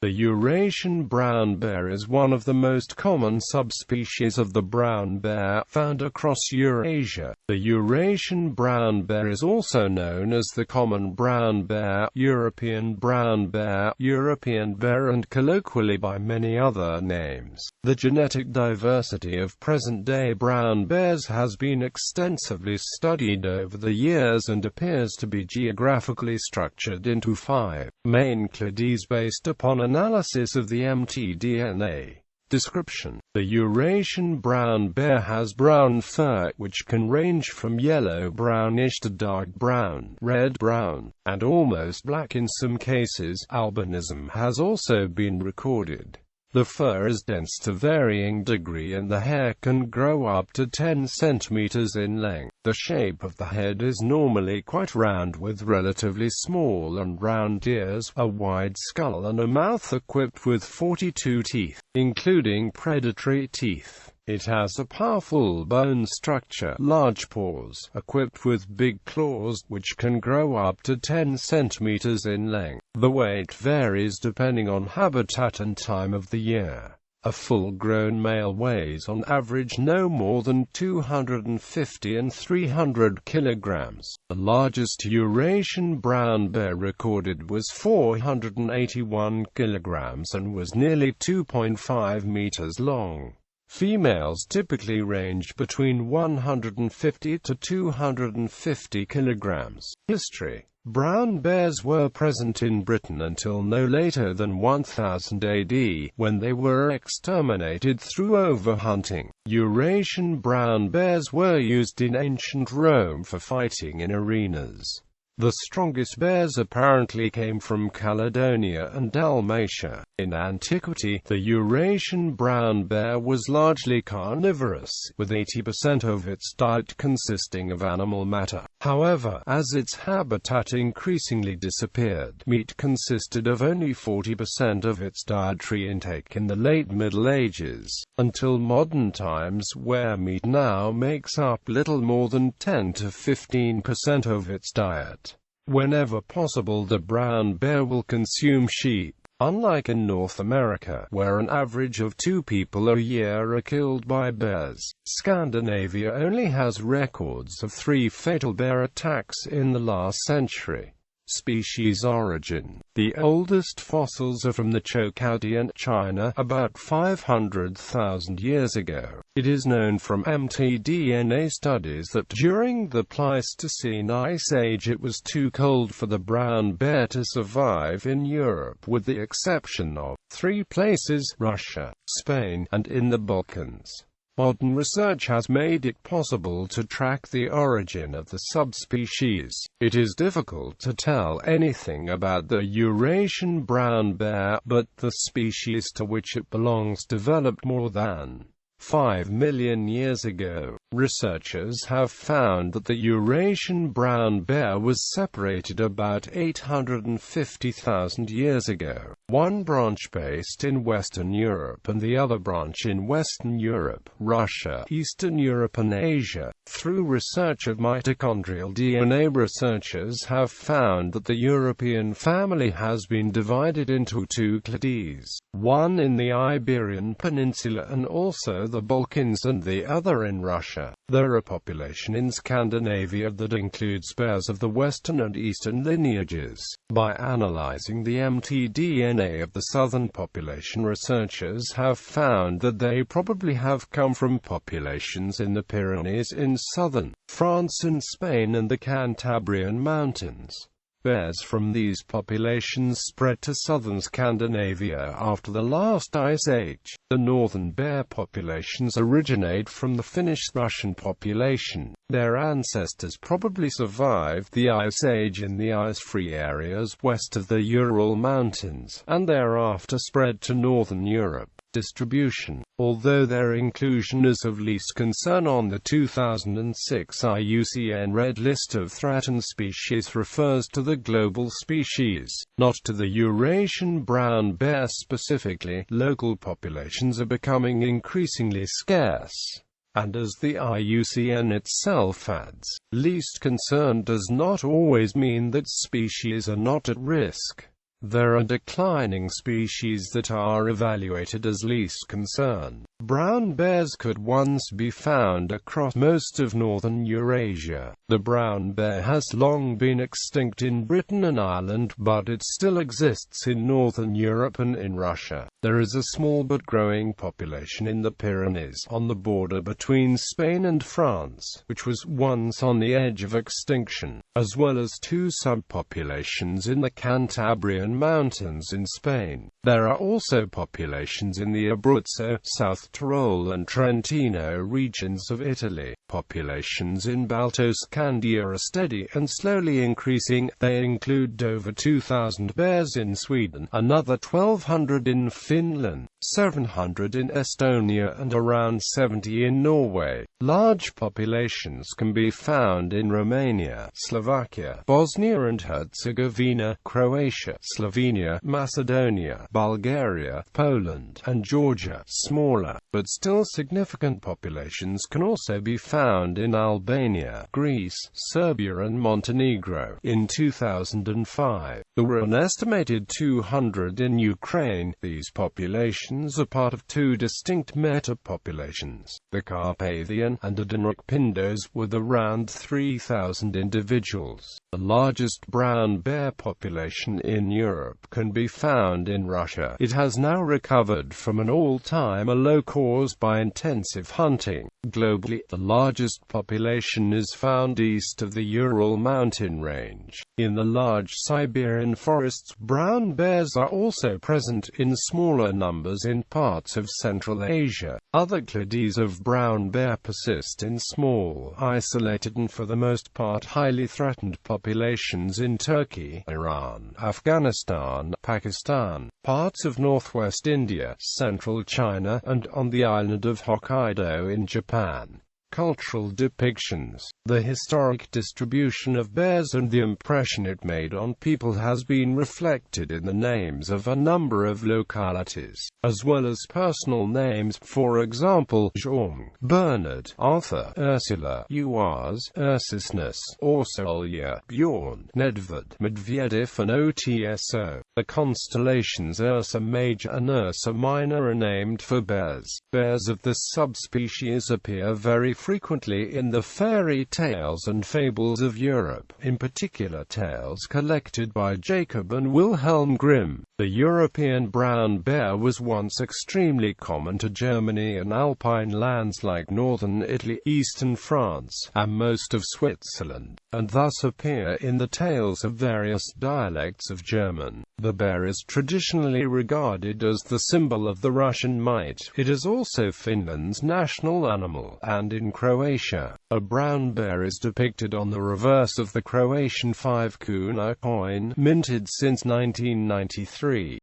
The Eurasian brown bear is one of the most common subspecies of the brown bear, found across Eurasia. The Eurasian brown bear is also known as the common brown bear, European brown bear, European bear, and colloquially by many other names. The genetic diversity of present-day brown bears has been extensively studied over the years and appears to be geographically structured into 5 main clades based upon analysis of the mtDNA. Description: the Eurasian brown bear has brown fur, which can range from yellow-brownish to dark brown, red-brown, and almost black in some cases. Albinism has also been recorded. The fur is dense to varying degree and the hair can grow up to 10 centimeters in length. The shape of the head is normally quite round with relatively small and round ears, a wide skull and a mouth equipped with 42 teeth, including predatory teeth. It has a powerful bone structure, large paws, equipped with big claws, which can grow up to 10 centimeters in length. The weight varies depending on habitat and time of the year. A full-grown male weighs on average no more than 250 and 300 kilograms. The largest Eurasian brown bear recorded was 481 kilograms and was nearly 2.5 meters long. Females typically range between 150 to 250 kilograms. History: brown bears were present in Britain until no later than 1000 AD, when they were exterminated through overhunting. Eurasian brown bears were used in ancient Rome for fighting in arenas. The strongest bears apparently came from Caledonia and Dalmatia. In antiquity, the Eurasian brown bear was largely carnivorous, with 80% of its diet consisting of animal matter. However, as its habitat increasingly disappeared, meat consisted of only 40% of its dietary intake in the late Middle Ages, until modern times, where meat now makes up little more than 10 to 15% of its diet. Whenever possible, the brown bear will consume sheep. Unlike in North America, where an average of 2 people a year are killed by bears, Scandinavia only has records of 3 fatal bear attacks in the last century. Species origin: the oldest fossils are from the Choukoutian, China, about 500,000 years ago. It is known from mtDNA studies that during the Pleistocene Ice Age it was too cold for the brown bear to survive in Europe, with the exception of 3 places: Russia, Spain, and in the Balkans. Modern research has made it possible to track the origin of the subspecies. It is difficult to tell anything about the Eurasian brown bear, but the species to which it belongs developed more than 5 million years ago. Researchers have found that the Eurasian brown bear was separated about 850,000 years ago. One branch based in Western Europe and the other branch in Western Europe, Russia, Eastern Europe and Asia. Through research of mitochondrial DNA, researchers have found that the European family has been divided into 2 clades, one in the Iberian Peninsula and also the Balkans and the other in Russia. There are a population in Scandinavia that includes bears of the western and eastern lineages. By analyzing the mtDNA of the southern population, researchers have found that they probably have come from populations in the Pyrenees in southern France and Spain and the Cantabrian Mountains. Bears from these populations spread to southern Scandinavia after the last ice age. The northern bear populations originate from the Finnish-Russian population. Their ancestors probably survived the ice age in the ice-free areas west of the Ural Mountains, and thereafter spread to northern Europe. Distribution: although their inclusion is of least concern on the 2006 IUCN Red List of Threatened Species refers to the global species, not to the Eurasian brown bear specifically, local populations are becoming increasingly scarce. And as the IUCN itself adds, least concern does not always mean that species are not at risk. There are declining species that are evaluated as least concern. Brown bears could once be found across most of northern Eurasia. The brown bear has long been extinct in Britain and Ireland, but it still exists in northern Europe and in Russia. There is a small but growing population in the Pyrenees, on the border between Spain and France, which was once on the edge of extinction, as well as two subpopulations in the Cantabrian Mountains in Spain. There are also populations in the Abruzzo, South Tyrol and Trentino regions of Italy. Populations in Baltoscandia are steady and slowly increasing. They include over 2,000 bears in Sweden, another 1,200 in Finland, 700 in Estonia and around 70 in Norway. Large populations can be found in Romania, Slovakia, Bosnia and Herzegovina, Croatia, Slovenia, Macedonia, Bulgaria, Poland, and Georgia. Smaller, but still significant populations can also be found in Albania, Greece, Serbia and Montenegro. In 2005, there were an estimated 200 in Ukraine. These populations are part of two distinct metapopulations. The Carpathian and Adenic Pindos, with around 3,000 individuals. The largest brown bear population in Europe can be found in Russia. It has now recovered from an all-time low caused by intensive hunting. Globally, the largest population is found east of the Ural mountain range. In the large Siberian forests, brown bears are also present in smaller numbers in parts of Central Asia. Other clades of brown bear persist in small, isolated and for the most part highly threatened populations in Turkey, Iran, Afghanistan, Pakistan, parts of northwest India, central China, and on the island of Hokkaido in Japan. Cultural depictions. The historic distribution of bears and the impression it made on people has been reflected in the names of a number of localities, as well as personal names, for example, Jean, Bernard, Arthur, Ursula, Uaz, Ursusnus, Orsolya, Bjorn, Nedved, Medvedev and Otso. The constellations Ursa Major and Ursa Minor are named for bears. Bears of this subspecies appear very frequently in the fairy tales and fables of Europe, in particular tales collected by Jacob and Wilhelm Grimm. The European brown bear was once extremely common to Germany and alpine lands like northern Italy, eastern France, and most of Switzerland, and thus appear in the tales of various dialects of German. The bear is traditionally regarded as the symbol of the Russian might. It is also Finland's national animal, and in Croatia, a brown bear is depicted on the reverse of the Croatian 5 kuna coin, minted since 1993.